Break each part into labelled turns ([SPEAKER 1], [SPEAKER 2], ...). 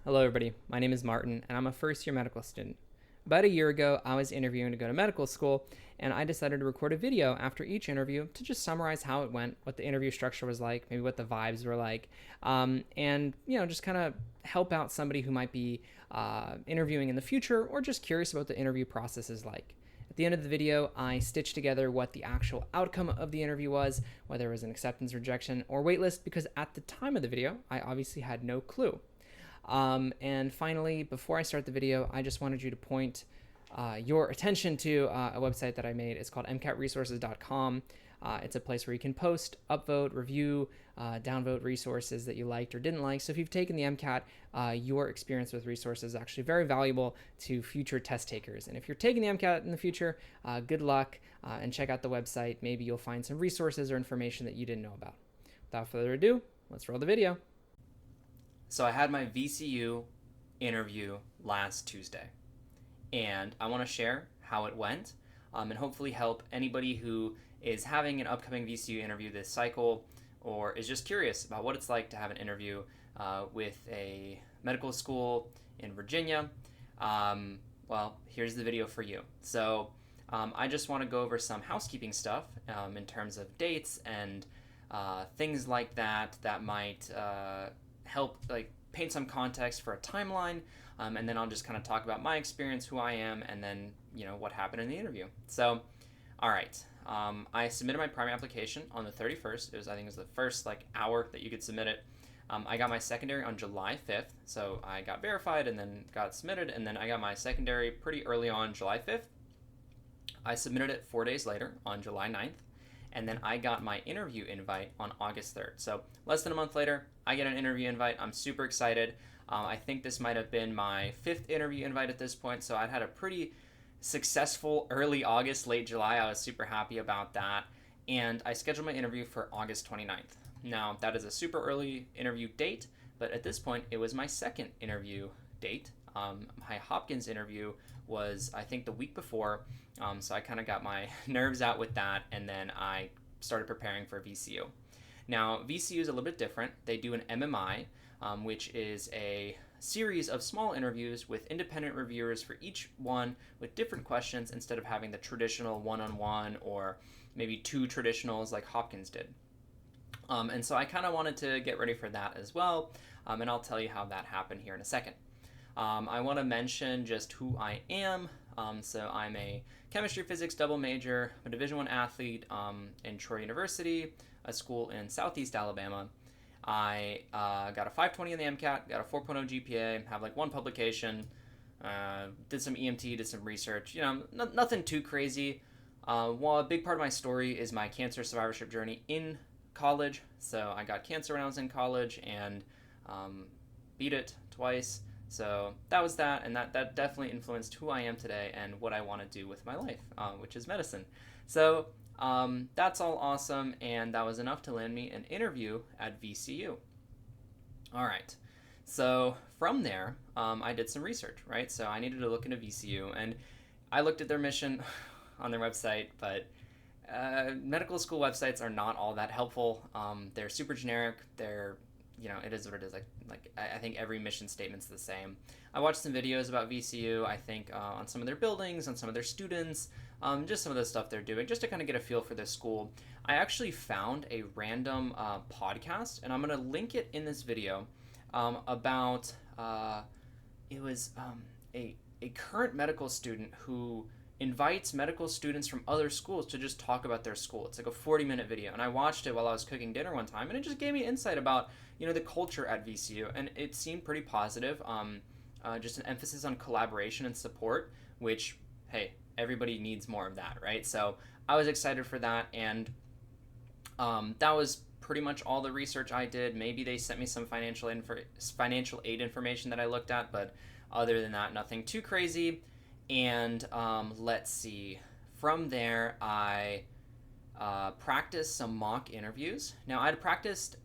[SPEAKER 1] Hello, everybody. My name is Martin, and I'm a first year medical student. About a year ago, I was interviewing to go to medical school, and I decided to record a video after each interview to just summarize how it went, what the interview structure was like, maybe what the vibes were like, and just kind of help out somebody who might be interviewing in the future or just curious about what the interview process is like. At the end of the video, I stitched together what the actual outcome of the interview was, whether it was an acceptance, rejection, or waitlist, because at the time of the video, I obviously had no clue. And finally, before I start the video, I just wanted you to point your attention to a website that I made. It's called mcatresources.com. It's a place where you can post, upvote, review, downvote resources that you liked or didn't like. So if you've taken the MCAT, your experience with resources is actually very valuable to future test takers. And if you're taking the MCAT in the future, good luck and check out the website. Maybe you'll find some resources or information that you didn't know about. Without further ado, let's roll the video. So I had my VCU interview last Tuesday, and I want to share how it went and hopefully help anybody who is having an upcoming VCU interview this cycle or is just curious about what it's like to have an interview with a medical school in Virginia. Well, here's the video for you. So I just want to go over some housekeeping stuff in terms of dates and things like that might help paint some context for a timeline, and then I'll just kind of talk about my experience, who I am, and then what happened in the interview. So, all right, I submitted my primary application on the 31st. I think it was the first hour that you could submit it. I got my secondary on July 5th, so I got verified and then got submitted, and then I got my secondary pretty early on July 5th. I submitted it 4 days later on July 9th. And then I got my interview invite on August 3rd. So less than a month later, I get an interview invite. I'm super excited. I think this might have been my 5th interview invite at this point. So I'd had a pretty successful early August, late July. I was super happy about that. And I scheduled my interview for August 29th. Now, that is a super early interview date, but at this point, it was my second interview date. My Hopkins interview was, I think, the week before, so I kind of got my nerves out with that, and then I started preparing for VCU. Now, VCU is a little bit different. They do an MMI, which is a series of small interviews with independent reviewers for each one with different questions instead of having the traditional one-on-one or maybe two traditionals like Hopkins did. And so I kind of wanted to get ready for that as well, and I'll tell you how that happened here in a second. I want to mention just who I am. So I'm a chemistry physics double major, a Division I athlete in Troy University, a school in Southeast Alabama. I got a 520 in the MCAT, got a 4.0 GPA, have one publication, did some EMT, did some research, nothing too crazy. Well, a big part of my story is my cancer survivorship journey in college. So I got cancer when I was in college and beat it twice. So that was that, and that definitely influenced who I am today and what I want to do with my life, which is medicine. So that's all awesome, and that was enough to land me an interview at VCU. All right, so from there, I did some research, right? So I needed to look into VCU, and I looked at their mission on their website, but medical school websites are not all that helpful. They're super generic. They're it is what it is. I think every mission statement's the same. I watched some videos about VCU, I think, on some of their buildings, on some of their students, just some of the stuff they're doing, just to kind of get a feel for this school. I actually found a random podcast, and I'm going to link it in this video, about, it was a current medical student who invites medical students from other schools to just talk about their school. It's like a 40-minute video, and I watched it while I was cooking dinner one time, and it just gave me insight about the culture at VCU, and it seemed pretty positive. Just an emphasis on collaboration and support, which, hey, everybody needs more of that, right? So I was excited for that, and that was pretty much all the research I did. Maybe they sent me some financial aid information that I looked at, but other than that, nothing too crazy. And let's see. From there, I practiced some mock interviews. Now, I'd practiced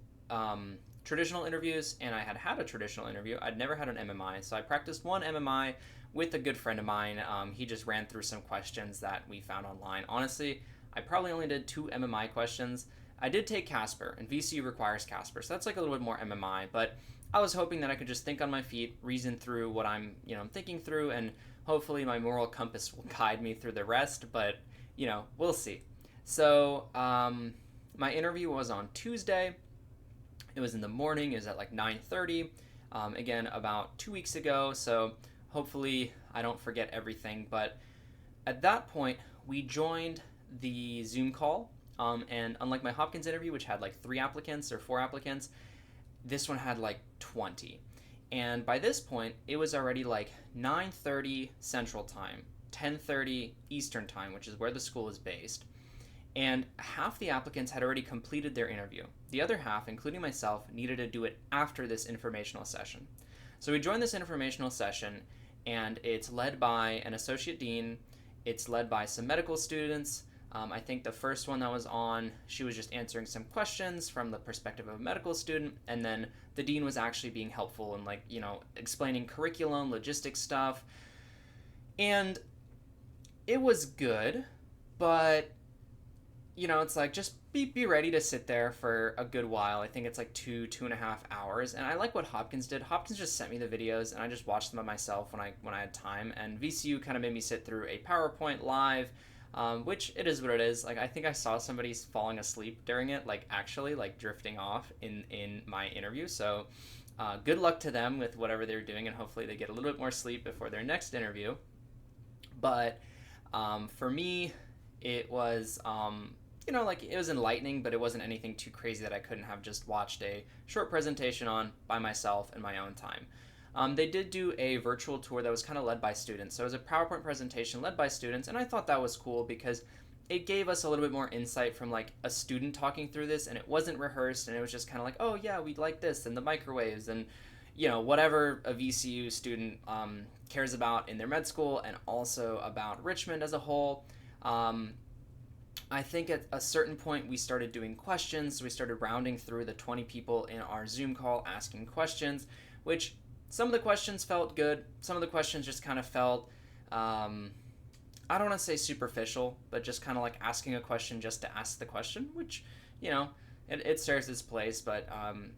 [SPEAKER 1] traditional interviews, and I had a traditional interview. I'd never had an MMI, so I practiced one MMI with a good friend of mine. He just ran through some questions that we found online. Honestly, I probably only did 2 MMI questions. I did take Casper, and VCU requires Casper, so that's a little bit more MMI, but I was hoping that I could just think on my feet, reason through what I'm thinking through, and hopefully my moral compass will guide me through the rest, but, we'll see. So, my interview was on Tuesday. It was in the morning. It was at like 9:30. Again, about 2 weeks ago, so hopefully I don't forget everything, but at that point, we joined the Zoom call, and unlike my Hopkins interview, which had like 3 applicants or 4 applicants, this one had like 20. And by this point, it was already like 9:30 Central Time, 10:30 Eastern Time, which is where the school is based. And half the applicants had already completed their interview. The other half, including myself, needed to do it after this informational session. So we joined this informational session, and it's led by an associate dean. It's led by some medical students. I think the first one that was on, she was just answering some questions from the perspective of a medical student, and then the dean was actually being helpful and explaining curriculum, logistics stuff. And it was good, but it's like, just be ready to sit there for a good while. I think it's like 2.5 hours. And I like what Hopkins did. Hopkins just sent me the videos, and I just watched them by myself when I had time. And VCU kind of made me sit through a PowerPoint live, which it is what it is. Like, I think I saw somebody falling asleep during it, actually drifting off in my interview. So good luck to them with whatever they're doing, and hopefully they get a little bit more sleep before their next interview. But for me, it was it was enlightening, but it wasn't anything too crazy that I couldn't have just watched a short presentation on by myself in my own time. They did do a virtual tour that was kind of led by students. So it was a PowerPoint presentation led by students, and I thought that was cool because it gave us a little bit more insight from a student talking through this, and it wasn't rehearsed, and it was just kind of like, oh yeah, we like this, and the microwaves, and whatever a VCU student cares about in their med school, and also about Richmond as a whole. I think at a certain point we started doing questions. So we started rounding through the 20 people in our Zoom call asking questions, which some of the questions felt good. Some of the questions just kind of felt, I don't want to say superficial, but just kind of like asking a question just to ask the question, which, it serves its place. But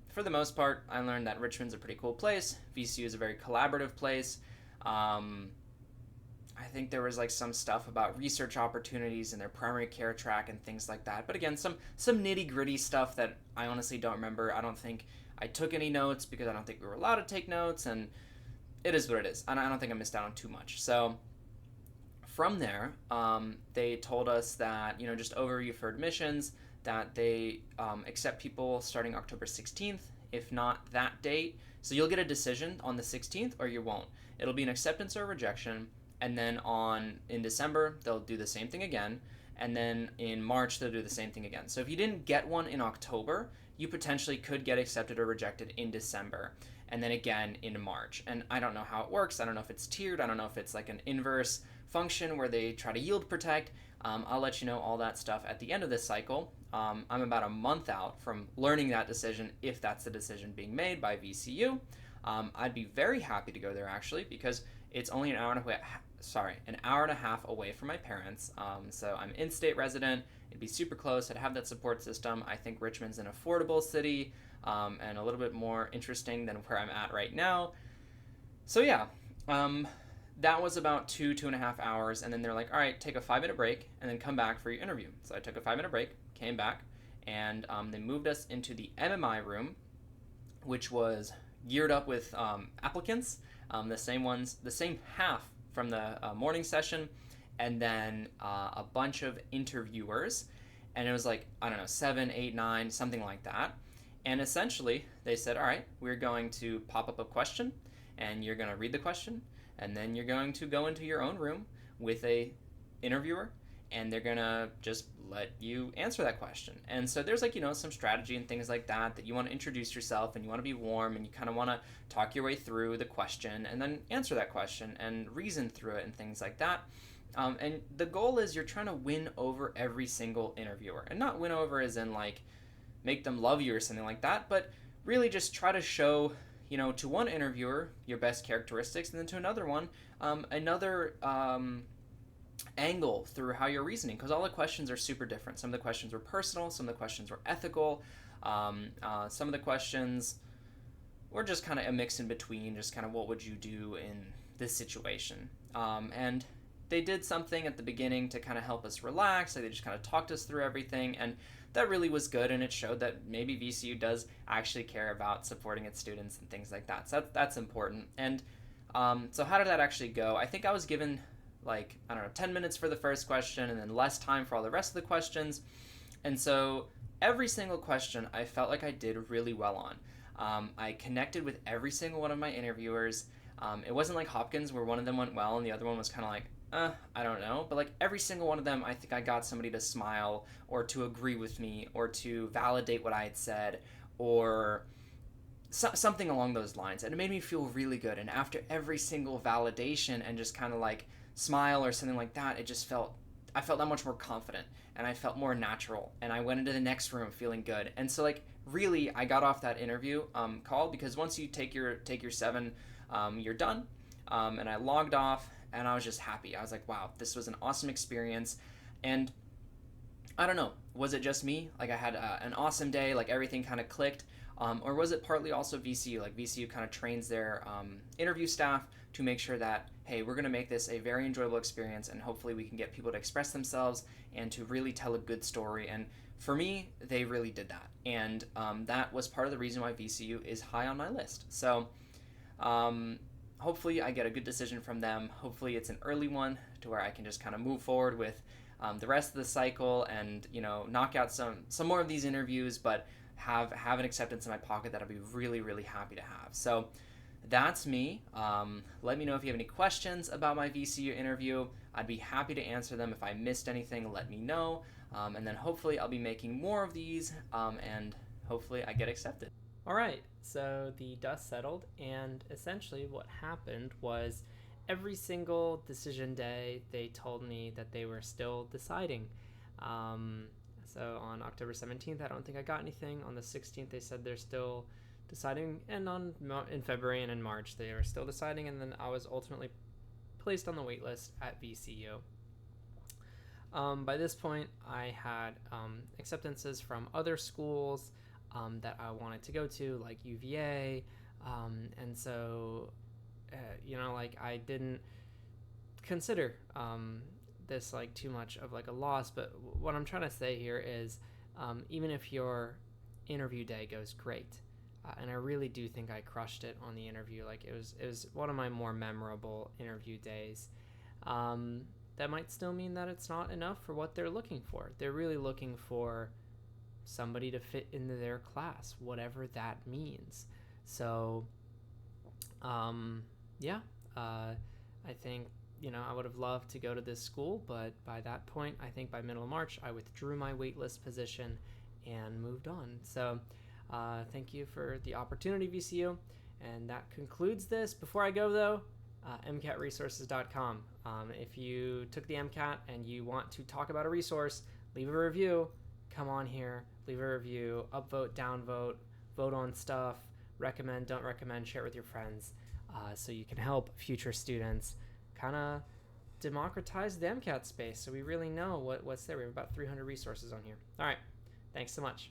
[SPEAKER 1] for the most part, I learned that Richmond's a pretty cool place. VCU is a very collaborative place. I think there was some stuff about research opportunities in their primary care track and things like that. But again, some nitty gritty stuff that I honestly don't remember. I don't think I took any notes because I don't think we were allowed to take notes, and it is what it is. And I don't think I missed out on too much. So from there, they told us that, just overview for admissions, that they accept people starting October 16th, if not that date. So you'll get a decision on the 16th or you won't. It'll be an acceptance or rejection. And then in December, they'll do the same thing again. And then in March, they'll do the same thing again. So if you didn't get one in October, you potentially could get accepted or rejected in December. And then again in March. And I don't know how it works. I don't know if it's tiered. I don't know if it's like an inverse function where they try to yield protect. I'll let you know all that stuff at the end of this cycle. I'm about a month out from learning that decision, if that's the decision being made by VCU. I'd be very happy to go there, actually, because it's only an hour and a half away from my parents. So I'm in-state resident. It'd be super close. I'd have that support system. I think Richmond's an affordable city, and a little bit more interesting than where I'm at right now. So yeah, that was about 2.5 hours. And then they're like, all right, take a 5-minute break and then come back for your interview. So I took a 5-minute break, came back, and they moved us into the MMI room, which was geared up with applicants, the same half from the morning session, and then a bunch of interviewers. And it was 7, 8, 9, something like that. And essentially they said, all right, we're going to pop up a question, and you're going to read the question, and then you're going to go into your own room with a interviewer, and they're going to just let you answer that question. And so there's some strategy and things like that you want to introduce yourself, and you want to be warm, and you kind of want to talk your way through the question and then answer that question and reason through it and things like that. And the goal is you're trying to win over every single interviewer, and not win over as in make them love you or something like that, but really just try to show, to one interviewer your best characteristics, and then to another one, another angle through how you're reasoning, because all the questions are super different. Some of the questions were personal, some of the questions were ethical, some of the questions or just kind of a mix in between, just kind of what would you do in this situation. And they did something at the beginning to kind of help us relax. Like they just kind of talked us through everything, and that really was good. And it showed that maybe VCU does actually care about supporting its students and things like that. So that's important. And so how did that actually go? I think I was given like, I don't know, 10 minutes for the first question and then less time for all the rest of the questions. And so every single question I felt like I did really well on. I connected with every single one of my interviewers. It wasn't like Hopkins where one of them went well and the other one was kind of like, I don't know. But like every single one of them, I think I got somebody to smile or to agree with me or to validate what I had said or something along those lines. And it made me feel really good. And after every single validation and just kind of like smile or something like that, I felt that much more confident and I felt more natural. And I went into the next room feeling good. And so like really, I got off that interview call because once you take your 7, you're done. And I logged off and I was just happy. I was like, wow, this was an awesome experience. And I don't know, was it just me? Like I had an awesome day, like everything kind of clicked. Or was it partly also VCU? Like VCU kind of trains their interview staff to make sure that, hey, we're going to make this a very enjoyable experience and hopefully we can get people to express themselves and to really tell a good story. And for me, they really did that. And that was part of the reason why VCU is high on my list. So hopefully I get a good decision from them. Hopefully it's an early one to where I can just kind of move forward with the rest of the cycle and, knock out some more of these interviews, but have an acceptance in my pocket that I'll be really, really happy to have. So that's me. Let me know if you have any questions about my VCU interview. I'd be happy to answer them. If I missed anything, let me know. And then hopefully I'll be making more of these and hopefully I get accepted.
[SPEAKER 2] All right, so the dust settled, and essentially what happened was every single decision day they told me that they were still deciding. So on October 17th, I don't think I got anything. On the 16th, they said they're still deciding, and in February and in March, they were still deciding, and then I was ultimately placed on the wait list at VCU. By this point, I had acceptances from other schools that I wanted to go to, like UVA, and so, I didn't consider this like too much of like a loss. But what I'm trying to say here is, even if your interview day goes great, and I really do think I crushed it on the interview, like it was one of my more memorable interview days. That might still mean that it's not enough for what they're looking for. They're really looking for somebody to fit into their class, whatever that means. So, I think, I would have loved to go to this school, but by that point, I think by middle of March, I withdrew my waitlist position and moved on. So, thank you for the opportunity, VCU. And that concludes this. Before I go, though, mcatresources.com. If you took the MCAT and you want to talk about a resource, leave a review. Come on here, leave a review, upvote, downvote, vote on stuff, recommend, don't recommend, share it with your friends, so you can help future students kind of democratize the MCAT space so we really know what's there. We have about 300 resources on here. All right, thanks so much.